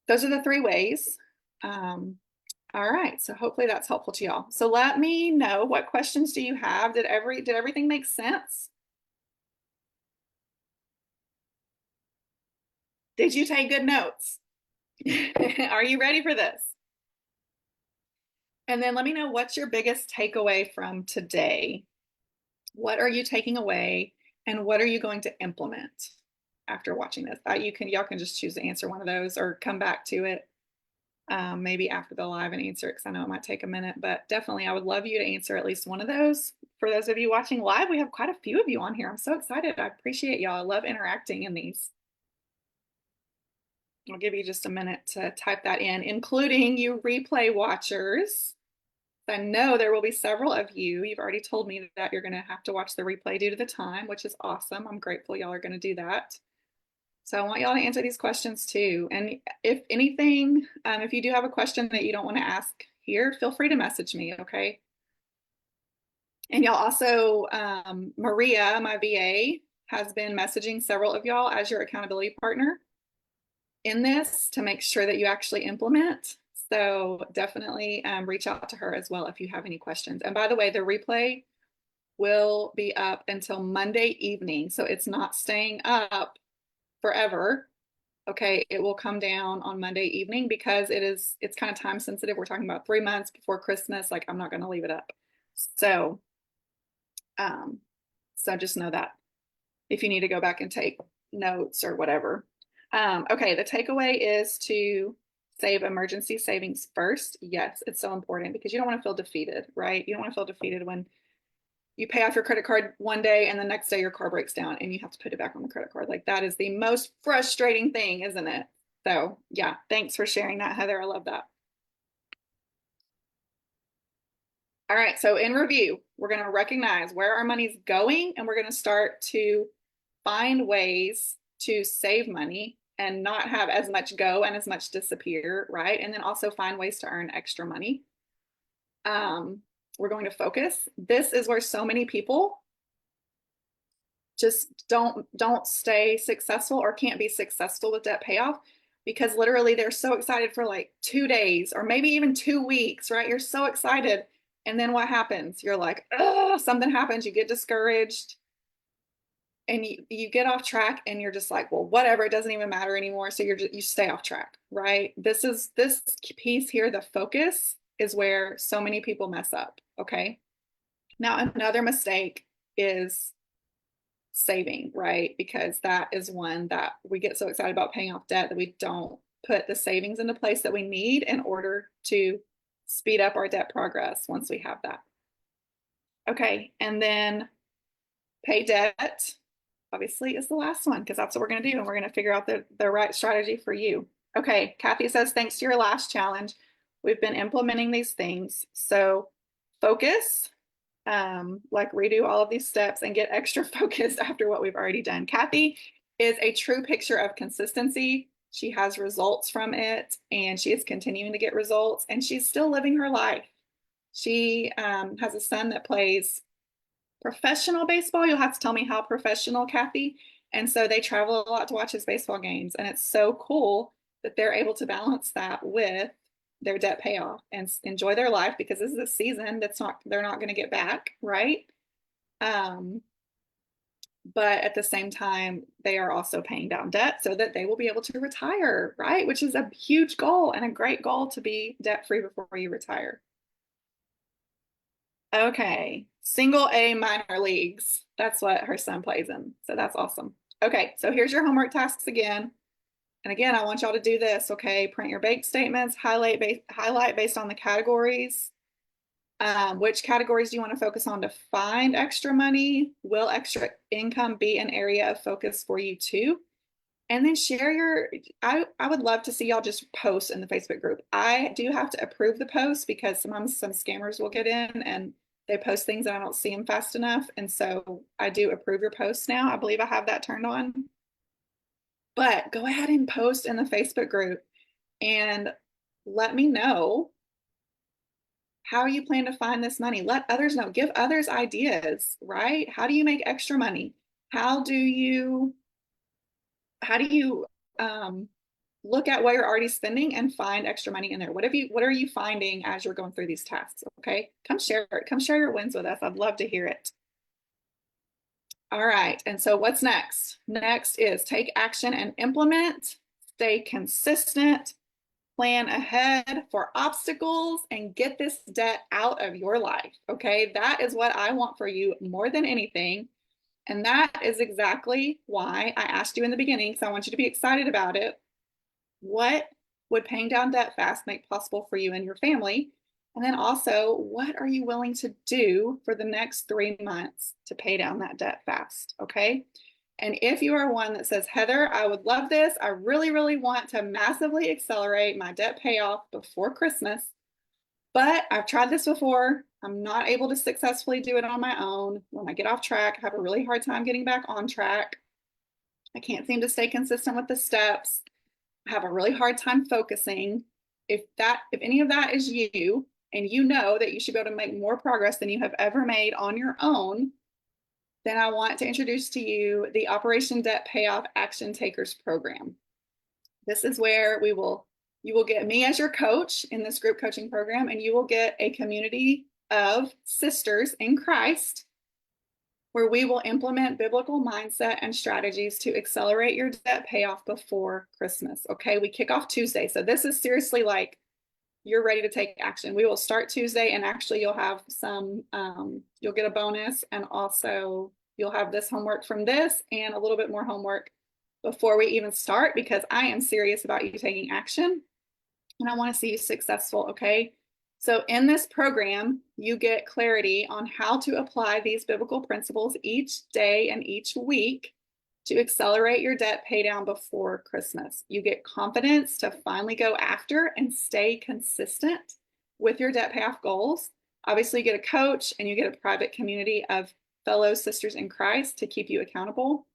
those are the three ways. All right, so hopefully that's helpful to y'all. So let me know, what questions do you have? Did everything make sense? Did you take good notes? Are you ready for this? And then let me know, what's your biggest takeaway from today? What are you taking away, and what are you going to implement after watching this? Y'all can just choose to answer one of those or come back to it maybe after the live and answer it, because I know it might take a minute, but definitely I would love you to answer at least one of those. For those of you watching live, we have quite a few of you on here. I'm so excited. I appreciate y'all. I love interacting in these. I'll give you just a minute to type that in, including you replay watchers. I know there will be several of you. You've already told me that you're going to have to watch the replay due to the time, which is awesome. I'm grateful y'all are going to do that. So I want y'all to answer these questions too. And if anything, if you do have a question that you don't want to ask here, feel free to message me, okay? And y'all also, Maria, my VA, has been messaging several of y'all as your accountability partner in this to make sure that you actually implement. So definitely reach out to her as well if you have any questions. And by the way, the replay will be up until Monday evening. So it's not staying up forever. Okay, it will come down on Monday evening because it's kind of time sensitive. We're talking about 3 months before Christmas. Like, I'm not going to leave it up. So, so just know that if you need to go back and take notes or whatever. Okay, the takeaway is to save emergency savings first. Yes, it's so important because you don't want to feel defeated, right? You don't want to feel defeated when you pay off your credit card one day and the next day your car breaks down and you have to put it back on the credit card. Like, that is the most frustrating thing, isn't it? So yeah, thanks for sharing that, Heather. I love that. All right, so in review, we're going to recognize where our money's going, and we're going to start to find ways to save money and not have as much go and as much disappear, right? And then also find ways to earn extra money. We're going to focus. This is where so many people just don't stay successful or can't be successful with debt payoff, because literally they're so excited for like 2 days or maybe even 2 weeks, right? You're so excited. And then what happens? You're like, oh, something happens. You get discouraged and you get off track, and you're just like, well, whatever, it doesn't even matter anymore. So you stay off track, right? This piece here, the focus, is where so many people mess up. Okay. Now, another mistake is saving, right? Because that is one that we get so excited about paying off debt that we don't put the savings into place that we need in order to speed up our debt progress once we have that. Okay, and then pay debt, obviously, is the last one, because that's what we're going to do, and we're going to figure out the right strategy for you. Okay, Kathy says, thanks to your last challenge, we've been implementing these things. So focus, like redo all of these steps and get extra focused after what we've already done. Kathy is a true picture of consistency. She has results from it, and she is continuing to get results, and she's still living her life. She has a son that plays professional baseball. You'll have to tell me how professional, Kathy. And so they travel a lot to watch his baseball games. And it's so cool that they're able to balance that with their debt payoff and enjoy their life, because this is a season they're not going to get back, right? But at the same time, they are also paying down debt so that they will be able to retire, right? Which is a huge goal and a great goal, to be debt free before you retire. Okay, single A minor leagues. That's what her son plays in. So that's awesome. Okay, so here's your homework tasks again. And again, I want y'all to do this, okay? Print your bank statements, highlight based on the categories. Which categories do you want to focus on to find extra money? Will extra income be an area of focus for you too? And then share I would love to see y'all just post in the Facebook group. I do have to approve the post because sometimes some scammers will get in and they post things and I don't see them fast enough. And so I do approve your posts now. I believe I have that turned on. But go ahead and post in the Facebook group and let me know how you plan to find this money. Let others know. Give others ideas, right? How do you make extra money? How do you how do you look at what you're already spending and find extra money in there? What are you finding as you're going through these tasks? Okay, come share it. Come share your wins with us. I'd love to hear it. All right. And so what's next? Next is take action and implement, stay consistent, plan ahead for obstacles, and get this debt out of your life. Okay. That is what I want for you more than anything. And that is exactly why I asked you in the beginning. So I want you to be excited about it. What would paying down debt fast make possible for you and your family? And then also, what are you willing to do for the next 3 months to pay down that debt fast? Okay. And if you are one that says, Heather, I would love this. I really, really want to massively accelerate my debt payoff before Christmas, but I've tried this before. I'm not able to successfully do it on my own. When I get off track, I have a really hard time getting back on track. I can't seem to stay consistent with the steps. I have a really hard time focusing. If any of that is you, and you know that you should be able to make more progress than you have ever made on your own, then I want to introduce to you the Operation Debt Payoff Action Takers program. This is where you will get me as your coach in this group coaching program, and you will get a community of sisters in Christ where we will implement biblical mindset and strategies to accelerate your debt payoff before Christmas. Okay, we kick off Tuesday. So this is seriously like you're ready to take action. We will start Tuesday, and actually you'll have you'll get a bonus, and also you'll have this homework from this and a little bit more homework before we even start, because I am serious about you taking action and I want to see you successful. Okay. So in this program, you get clarity on how to apply these biblical principles each day and each week to accelerate your debt pay down before Christmas. You get confidence to finally go after and stay consistent with your debt payoff goals. Obviously, you get a coach and you get a private community of fellow sisters in Christ to keep you accountable.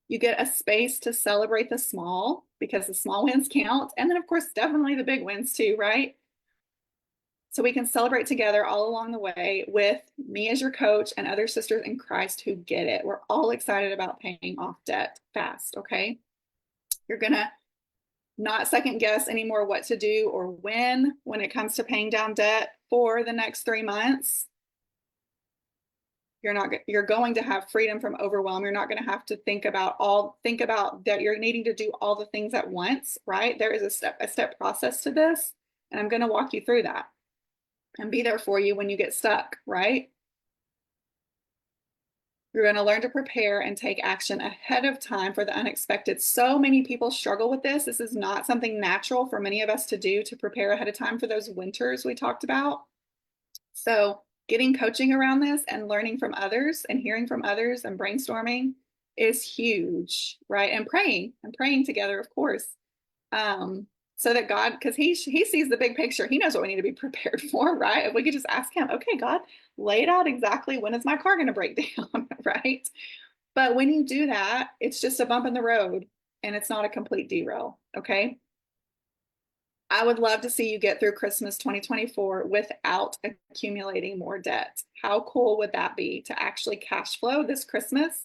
You get a space to celebrate the small, because the small wins count. And then, of course, definitely the big wins too, right? So we can celebrate together all along the way with me as your coach and other sisters in Christ who get it. We're all excited about paying off debt fast, okay? You're going to not second guess anymore what to do or when it comes to paying down debt for the next 3 months. You're going to have freedom from overwhelm. You're not going to have to think about that you're needing to do all the things at once, right? There is a step process to this, and I'm going to walk you through that and be there for you when you get stuck, right? You're going to learn to prepare and take action ahead of time for the unexpected. So many people struggle with this. This is not something natural for many of us to do, to prepare ahead of time for those winters we talked about. So getting coaching around this and learning from others and hearing from others and brainstorming is huge, right? And praying together, of course. So that God, because he sees the big picture, he knows what we need to be prepared for, right? If we could just ask him, okay, God, lay it out exactly, when is my car going to break down, right? But when you do that, it's just a bump in the road and it's not a complete derail, okay? I would love to see you get through Christmas 2024 without accumulating more debt. How cool would that be to actually cash flow this Christmas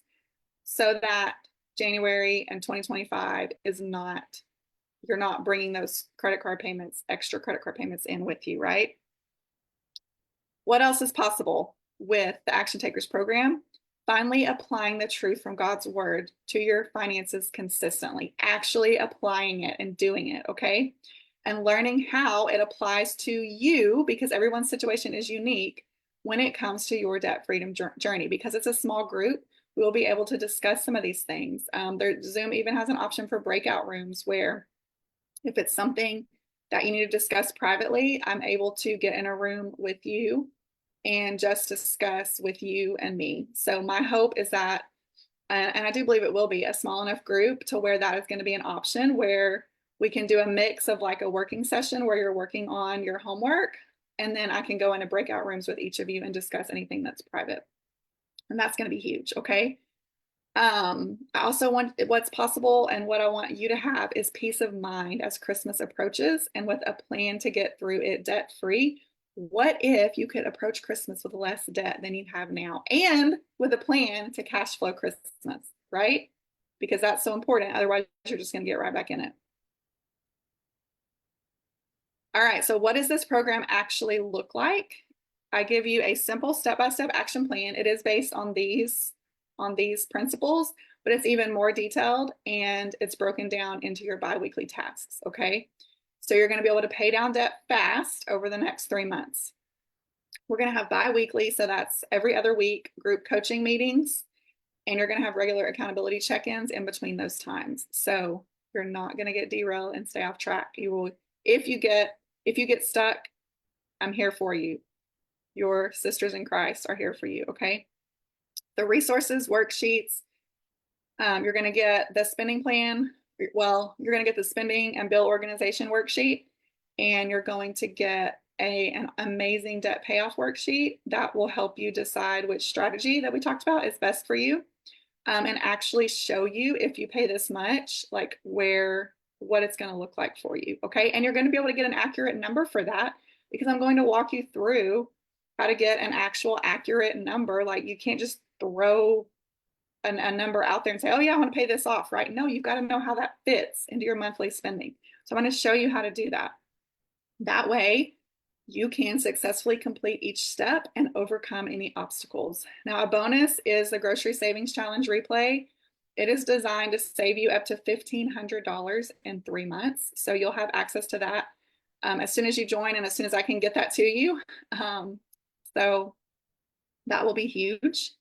so that January and 2025 is not, you're not bringing those extra credit card payments in with you, right? What else is possible with the Action Takers program? Finally, applying the truth from God's word to your finances consistently, actually applying it and doing it, okay? And learning how it applies to you, because everyone's situation is unique when it comes to your debt freedom journey. Because it's a small group, we'll be able to discuss some of these things. Zoom even has an option for breakout rooms where if it's something that you need to discuss privately, I'm able to get in a room with you and just discuss with you and me. So my hope is that, and I do believe it will be, a small enough group to where that is going to be an option, where we can do a mix of like a working session where you're working on your homework, and then I can go into breakout rooms with each of you and discuss anything that's private. And that's going to be huge, okay? I also want, what's possible and what I want you to have is peace of mind as Christmas approaches, and with a plan to get through it debt free. What if you could approach Christmas with less debt than you have now, and with a plan to cash flow Christmas, right? because that's so important. Otherwise, you're just going to get right back in it. All right, so what does this program actually look like? I give you a simple step-by-step action plan. It is based on these principles, but it's even more detailed and it's broken down into your biweekly tasks, okay? So you're going to be able to pay down debt fast over the next 3 months. We're going to have biweekly, so that's every other week, group coaching meetings, and you're going to have regular accountability check-ins in between those times. So you're not going to get derailed and stay off track. You will, if you get stuck, I'm here for you. Your sisters in Christ are here for you, okay? The resources, worksheets, you're going to get the spending plan. Well, you're going to get the spending and bill organization worksheet, and you're going to get an amazing debt payoff worksheet that will help you decide which strategy that we talked about is best for you, and actually show you, if you pay this much, like what it's going to look like for you, okay? And you're going to be able to get an accurate number for that, because I'm going to walk you through how to get an actual accurate number. Like, you can't just throw a number out there and say, oh yeah, I want to pay this off, right? No, you've got to know how that fits into your monthly spending. So I'm going to show you how to do that. That way you can successfully complete each step and overcome any obstacles. Now, a bonus is the Grocery Savings Challenge replay. It is designed to save you up to $1,500 in 3 months. So you'll have access to that as soon as you join and as soon as I can get that to you. So that will be huge.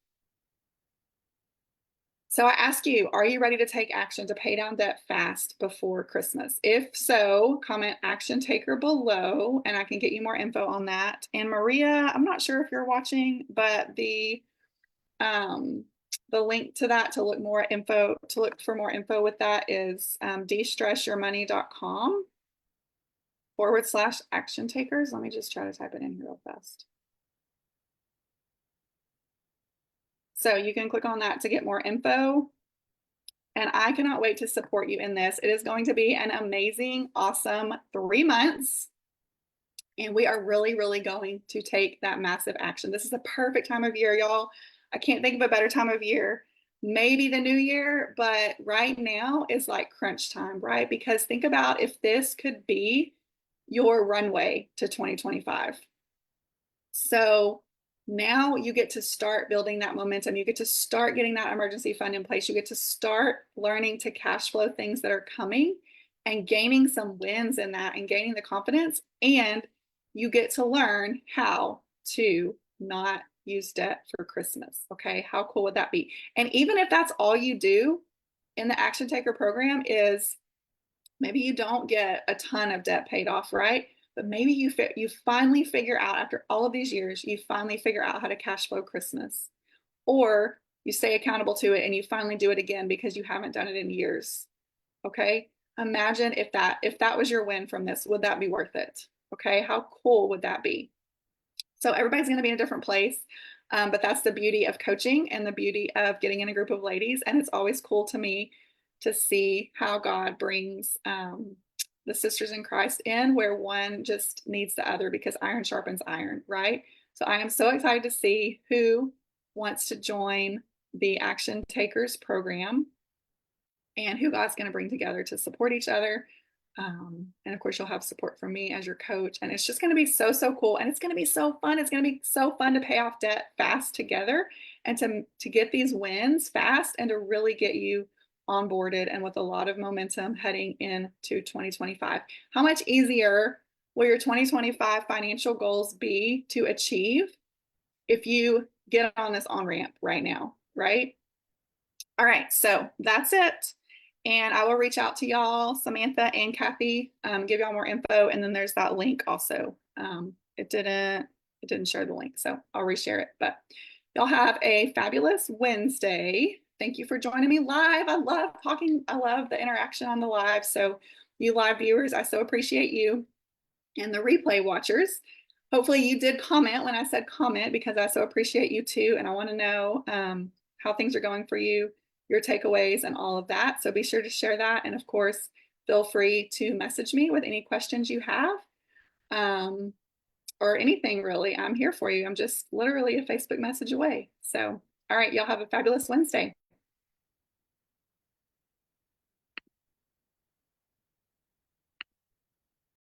So I ask you, are you ready to take action to pay down debt fast before Christmas? If so, comment action taker below and I can get you more info on that. And Maria, I'm not sure if you're watching, but the link to that to look for more info with that is destressyourmoney.com/action takers. Let me just try to type it in here real fast. So you can click on that to get more info. And I cannot wait to support you in this. It is going to be an amazing, awesome 3 months. And we are really, really going to take that massive action. This is the perfect time of year, y'all. I can't think of a better time of year. Maybe the new year, but right now is like crunch time, right? Because think about if this could be your runway to 2025. So now you get to start building that momentum. You get to start getting that emergency fund in place. You get to start learning to cash flow things that are coming and gaining some wins in that and gaining the confidence. And you get to learn how to not use debt for Christmas. Okay, how cool would that be? And even if that's all you do in the Action Taker program is maybe you don't get a ton of debt paid off, right? But maybe you finally figure out, after all of these years, you finally figure out how to cash flow Christmas. Or you stay accountable to it and you finally do it again because you haven't done it in years. Okay? Imagine if that was your win from this, would that be worth it? Okay? How cool would that be? So everybody's going to be in a different place. But that's the beauty of coaching and the beauty of getting in a group of ladies. And it's always cool to me to see how God brings the sisters in Christ in where one just needs the other, because iron sharpens iron, right? So I am so excited to see who wants to join the Action Takers program and who God's going to bring together to support each other. And of course, you'll have support from me as your coach. And it's just going to be so, so cool. And it's going to be so fun. It's going to be so fun to pay off debt fast together and to get these wins fast and to really get you onboarded and with a lot of momentum heading into 2025. How much easier will your 2025 financial goals be to achieve if you get on this on-ramp right now, right? All right, so that's it. And I will reach out to y'all, Samantha and Kathy, give y'all more info. And then there's that link also. It didn't share the link, so I'll reshare it. But y'all have a fabulous Wednesday. Thank you for joining me live. I love talking. I love the interaction on the live. So you live viewers, I so appreciate you. And the replay watchers, hopefully you did comment when I said comment, because I so appreciate you too. And I want to know how things are going for you, your takeaways and all of that. So be sure to share that. And of course, feel free to message me with any questions you have or anything really. I'm here for you. I'm just literally a Facebook message away. So, all right, y'all have a fabulous Wednesday.